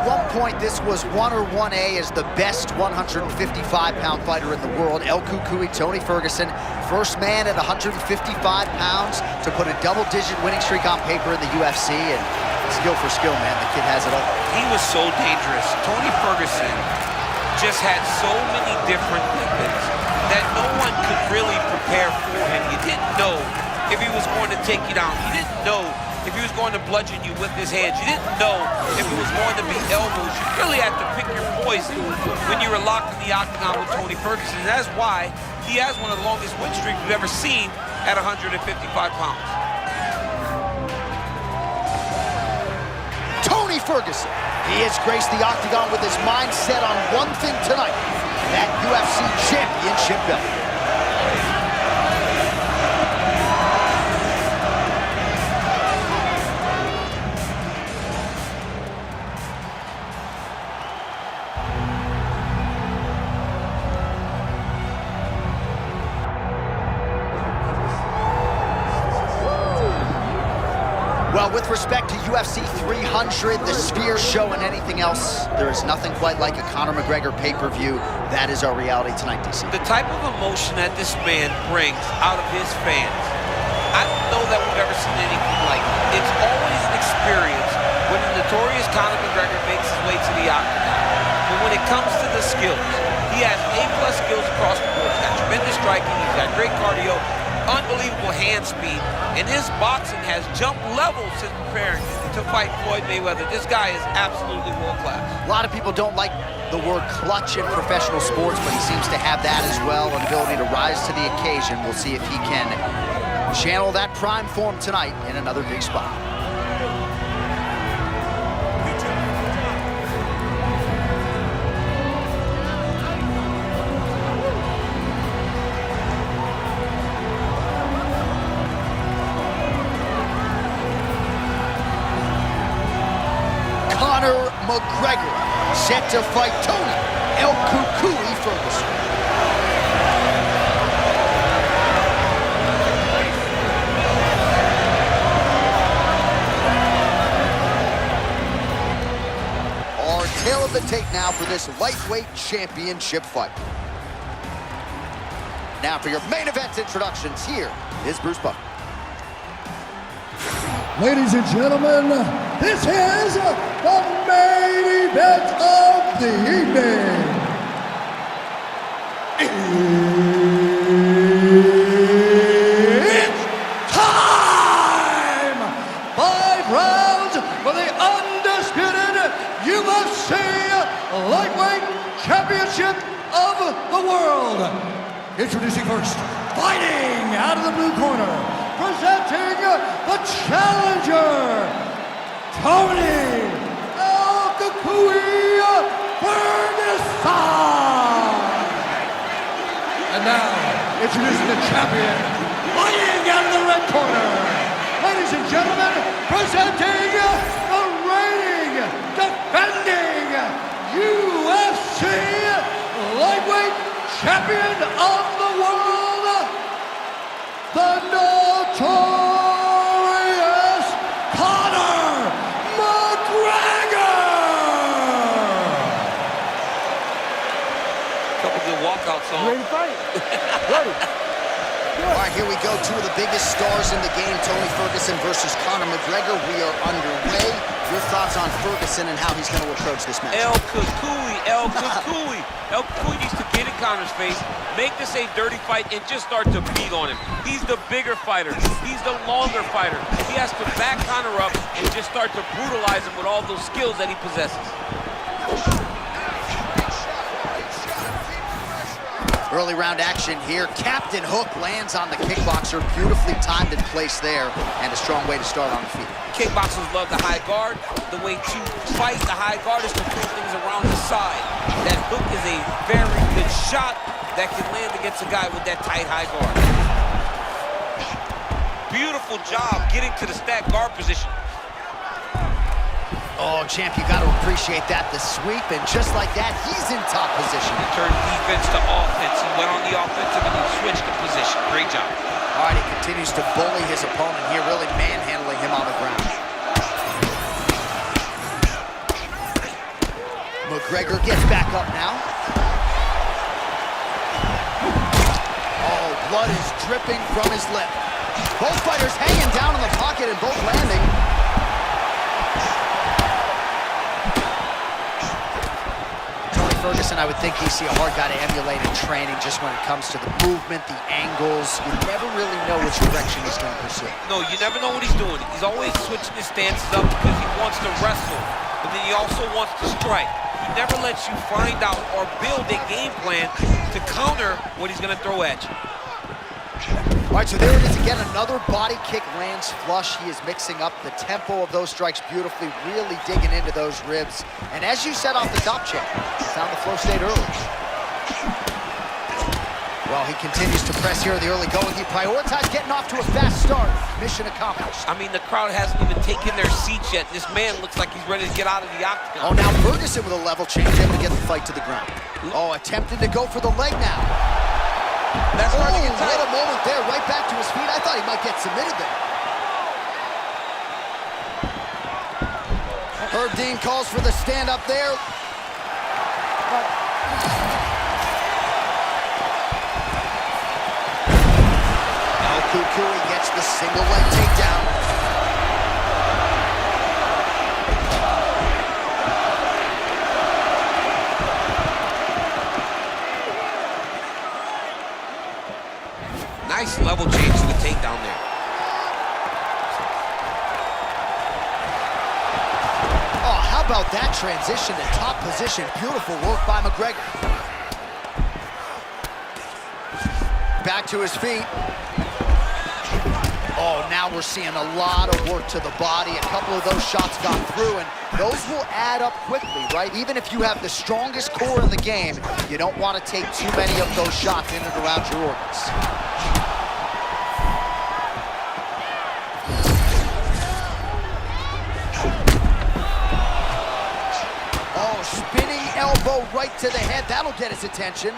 one point, this was 1 or 1A as the best 155-pound fighter in the world. El Cucuy, Tony Ferguson, first man at 155 pounds to put a double-digit winning streak on paper in the UFC, and skill for skill, man, the kid has it all. He was so dangerous. Tony Ferguson just had so many different weapons that no one could really prepare for him. You didn't know if he was going to take you down. You didn't know if he was going to bludgeon you with his hands. You didn't know if it was going to be elbows. You really had to pick your poison when you were locked in the octagon with Tony Ferguson. And that's why he has one of the longest win streaks we've ever seen at 155 pounds. Tony Ferguson, he has graced the octagon with his mind set on one thing tonight, that UFC championship belt. Well, with respect to UFC 300, the Sphere show, and anything else, there is nothing quite like a Conor McGregor pay-per-view. That is our reality tonight, DC. The type of emotion that this man brings out of his fans, I don't know that we've ever seen anything like it. It's always an experience when the notorious Conor McGregor makes his way to the octagon. But when it comes to the skills, he has A+ skills across the board. He's got tremendous striking, he's got great cardio, unbelievable hand speed, and his boxing has jumped levels since preparing to fight Floyd Mayweather. This guy is absolutely world-class. A lot of people don't like the word clutch in professional sports, but he seems to have that as well, an ability to rise to the occasion. We'll see if he can channel that prime form tonight in another big spot. Conor McGregor set to fight Tony El Cucuy Ferguson. Our tale of the tape now for this lightweight championship fight. Now for your main event introductions, here is Bruce Buffer. Ladies and gentlemen, this is the main event of the evening. It's time! 5 rounds for the undisputed UFC Lightweight Championship of the World. Introducing first, fighting out of the blue corner, presenting the challenger, Tony El Cucuy Ferguson. And now, introducing the champion, fighting out of the red corner, ladies and gentlemen, presenting the reigning, defending UFC Lightweight Champion of the World, the notorious Conor McGregor! Couple good walkout songs. Ready to fight? Ready. All right, here we go. 2 of the biggest stars in the game, Tony Ferguson versus Conor McGregor. We are underway. Your thoughts on Ferguson and how he's going to approach this match? El Cucuy, El Cucuy. El Cucuy needs to get in Conor's face, make this a dirty fight, and just start to beat on him. He's the bigger fighter. He's the longer fighter. He has to back Conor up and just start to brutalize him with all those skills that he possesses. Early round action here. Captain Hook lands on the kickboxer. Beautifully timed and placed there, and a strong way to start on the feet. Kickboxers love the high guard. The way to fight the high guard is to throw things around the side. That hook is a very good shot that can land against a guy with that tight high guard. Beautiful job getting to the stacked guard position. Oh, champ, you got to appreciate that. The sweep, and just like that, he's in top position. He turned defense to offense. He went on the offensive and he switched the position. Great job. All right, he continues to bully his opponent here, really manhandling him on the ground. McGregor gets back up now. Oh, blood is dripping from his lip. Both fighters hanging down in the pocket and both landing. Tony Ferguson, I would think he's a hard guy to emulate in training just when it comes to the movement, the angles. You never really know which direction he's going to pursue. No, you never know what he's doing. He's always switching his stances up because he wants to wrestle, but then he also wants to strike. He never lets you find out or build a game plan to counter what he's going to throw at you. All right, so there it is again. Another body kick lands flush. He is mixing up the tempo of those strikes beautifully, really digging into those ribs. And as you said off the top, Chip, found the flow state early. Well, he continues to press here in the early going. He prioritized getting off to a fast start. Mission accomplished. I mean, the crowd hasn't even taken their seats yet. This man looks like he's ready to get out of the octagon. Oh, now Ferguson with a level change, able to get the fight to the ground. Oh, attempted to go for the leg now. That's hard to get tight. What a moment there, right back to his feet. I thought he might get submitted there. Herb Dean calls for the stand up there. Now Kukui gets the single leg takedown. Nice level change to the takedown there. Oh, how about that transition to top position? Beautiful work by McGregor. Back to his feet. Oh, now we're seeing a lot of work to the body. A couple of those shots got through, and those will add up quickly, right? Even if you have the strongest core in the game, you don't want to take too many of those shots in and around your organs. Spinning elbow right to the head. That'll get his attention.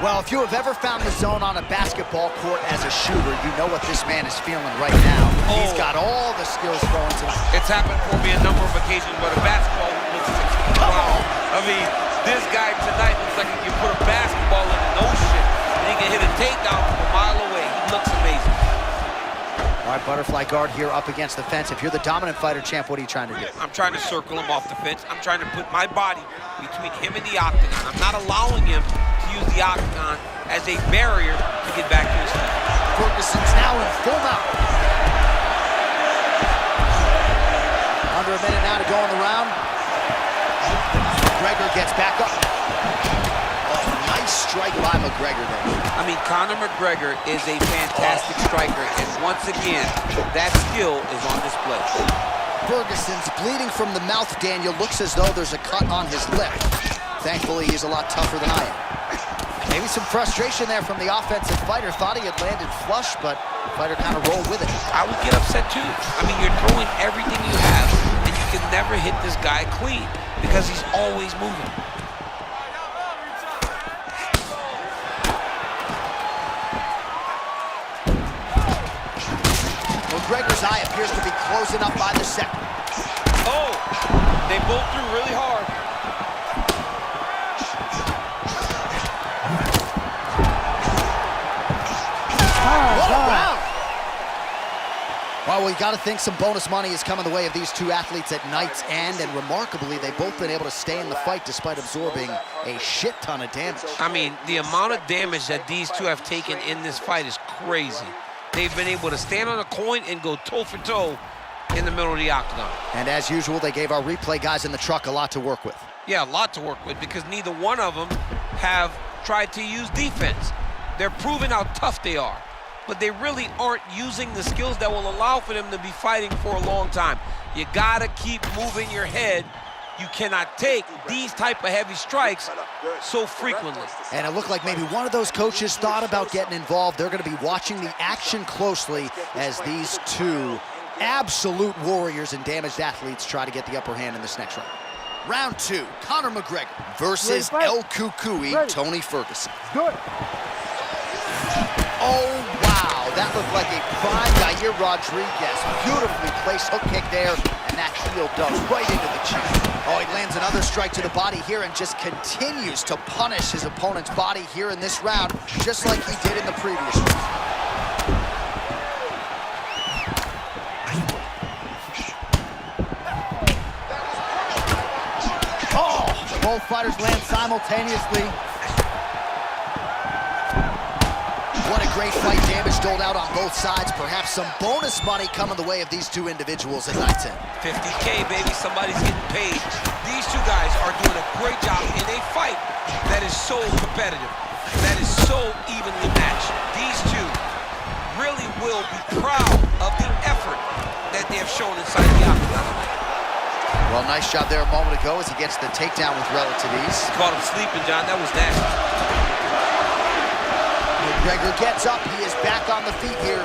Well, if you have ever found the zone on a basketball court as a shooter, you know what this man is feeling right now. Oh. He's got all the skills flowing tonight. It's happened for me a number of occasions, but a basketball looks like, wow. I mean, this guy tonight looks like he can put a basketball in an ocean and he can hit a takedown from a mile away. He looks amazing. All right, butterfly guard here up against the fence. If you're the dominant fighter, champ, what are you trying to do? I'm trying to circle him off the fence. I'm trying to put my body between him and the octagon. I'm not allowing him to use the octagon as a barrier to get back to his feet. Ferguson's now in full mount. Under a minute now to go in the round. McGregor gets back up. Oh, nice strike by McGregor there. I mean, Conor McGregor is a fantastic striker, and once again, that skill is on display. Ferguson's bleeding from the mouth, Daniel. Looks as though there's a cut on his lip. Thankfully, he's a lot tougher than I am. Maybe some frustration there from the offensive fighter. Thought he had landed flush, but the fighter kind of rolled with it. I would get upset too. I mean, you're throwing everything you have, and you can never hit this guy clean because he's always moving. McGregor's eye appears to be closing up by the second. Oh, they both threw really hard. What a round! Well, we got to think some bonus money is coming the way of these two athletes at night's end, and remarkably, they've both been able to stay in the fight despite absorbing a shit ton of damage. I mean, the amount of damage that these two have taken in this fight is crazy. They've been able to stand on a coin and go toe for toe in the middle of the octagon. And as usual, they gave our replay guys in the truck a lot to work with. Yeah, a lot to work with because neither one of them have tried to use defense. They're proving how tough they are, but they really aren't using the skills that will allow for them to be fighting for a long time. You gotta keep moving your head. You cannot take these type of heavy strikes so frequently. And it looked like maybe one of those coaches thought about getting involved. They're going to be watching the action closely as these two absolute warriors and damaged athletes try to get the upper hand in this next round. Round two, Conor McGregor versus El Kukui, Tony Ferguson. Good. Oh, wow, that That looked like a prime Yair Rodriguez. Beautifully placed hook kick there, and that heel does right into the chin. Oh, he lands another strike to the body here and just continues to punish his opponent's body here in this round, just like he did in the previous round. Oh, both fighters land simultaneously. What a great fight, damage doled out on both sides. Perhaps some bonus money coming the way of these two individuals at night 10. 50K, baby, somebody's getting paid. These two guys are doing a great job in a fight that is so competitive, that is so evenly matched. These two really will be proud of the effort that they have shown inside the octagon. Well, nice job there a moment ago as he gets the takedown with relative ease. Caught him sleeping, John, that was nasty. McGregor gets up, he is back on the feet here.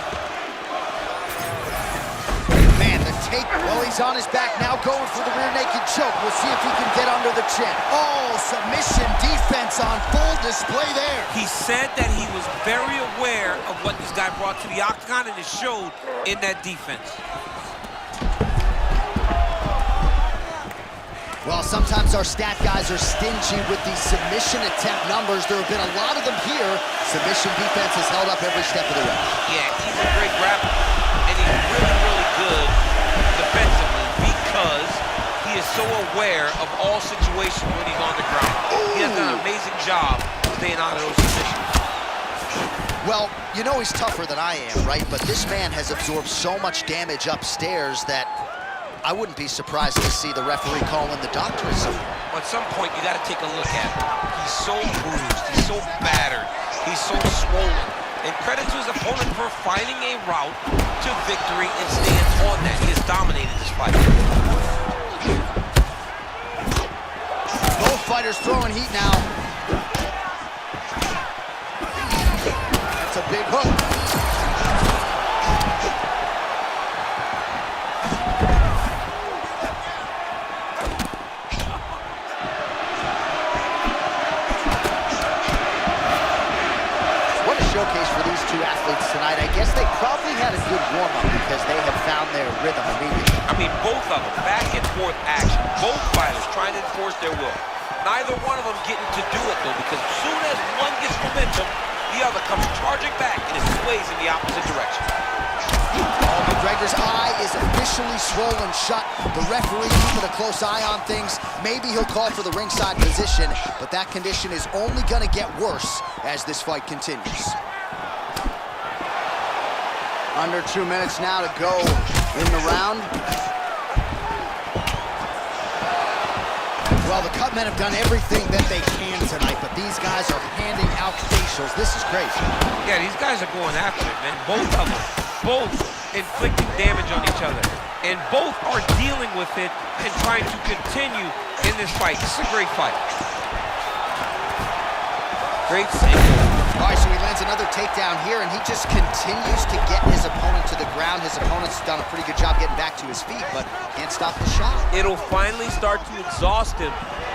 Man, the take, well, he's on his back now, going for the rear naked choke. We'll see if he can get under the chin. Oh, submission defense on full display there. He said that he was very aware of what this guy brought to the octagon, and it showed in that defense. Well, sometimes our stat guys are stingy with the submission attempt numbers. There have been a lot of them here. Submission defense has held up every step of the way. Yeah, he's a great grappler, and he's really, really good defensively because he is so aware of all situations when he's on the ground. Ooh. He has done an amazing job staying out of those positions. Well, you know he's tougher than I am, right? But this man has absorbed so much damage upstairs that I wouldn't be surprised to see the referee call in the doctors. At some point, you got to take a look at him. He's so bruised, he's so battered, he's so swollen. And credit to his opponent for finding a route to victory and stands on that. He has dominated this fight. Both fighters throwing heat now. That's a big hook. Showcase for these two athletes tonight. I guess they probably had a good warm-up because they have found their rhythm immediately. I mean, both of them, back and forth action. Both fighters trying to enforce their will. Neither one of them getting to do it, though, because as soon as one gets momentum, the other comes charging back and it sways in the opposite direction. Oh, McGregor's eye is officially swollen shut. The referee keeping a close eye on things. Maybe he'll call for the ringside position, but that condition is only going to get worse as this fight continues. Under 2 minutes now to go in the round. Well, the cut men have done everything that they can tonight, but these guys are handing out facials. This is crazy. Yeah, these guys are going after it, man. Both of them. Both inflicting damage on each other. And both are dealing with it and trying to continue in this fight. This is a great fight. Great single. All right, so he lands another takedown here, and he just continues to get his opponent to the ground. His opponent's done a pretty good job getting back to his feet, but can't stop the shot. It'll finally start to exhaust him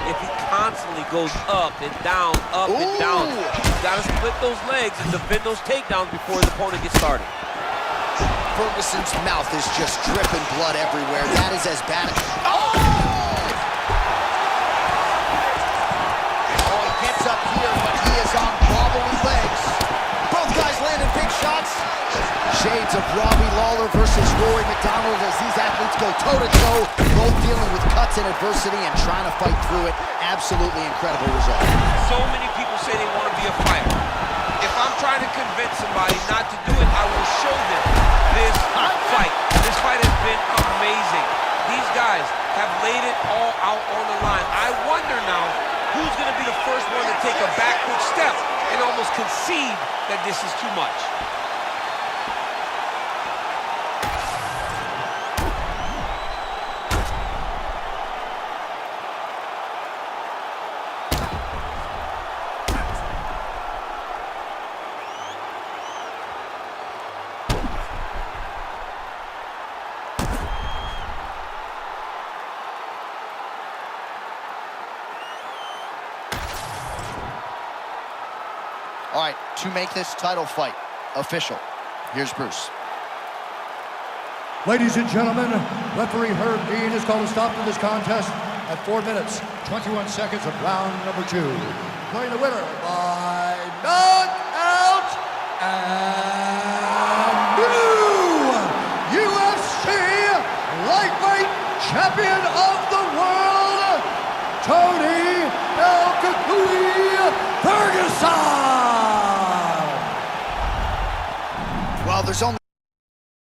if he constantly goes up and down, up and down. He's got to split those legs and defend those takedowns before his opponent gets started. Ferguson's mouth is just dripping blood everywhere. That is as bad as... Oh! Oh, he gets up here, but he is on wobbly legs. Both guys landing big shots. Shades of Robbie Lawler versus Rory McDonald as these athletes go toe-to-toe, both dealing with cuts and adversity and trying to fight through it. Absolutely incredible result. So many people say they want to be a fighter. If I'm trying to convince somebody not to do it, I will show them this fight. This fight has been amazing. These guys have laid it all out on the line. I wonder now who's going to be the first one to take a backward step and almost concede that this is too much. All right, to make this title fight official, Here's Bruce. Ladies and gentlemen, referee Herb Dean has called a stop to this contest at 4 minutes, 21 seconds of round number 2. Declaring the winner by knockout and new UFC lightweight champion of the world, Tony Ferguson! Well, there's only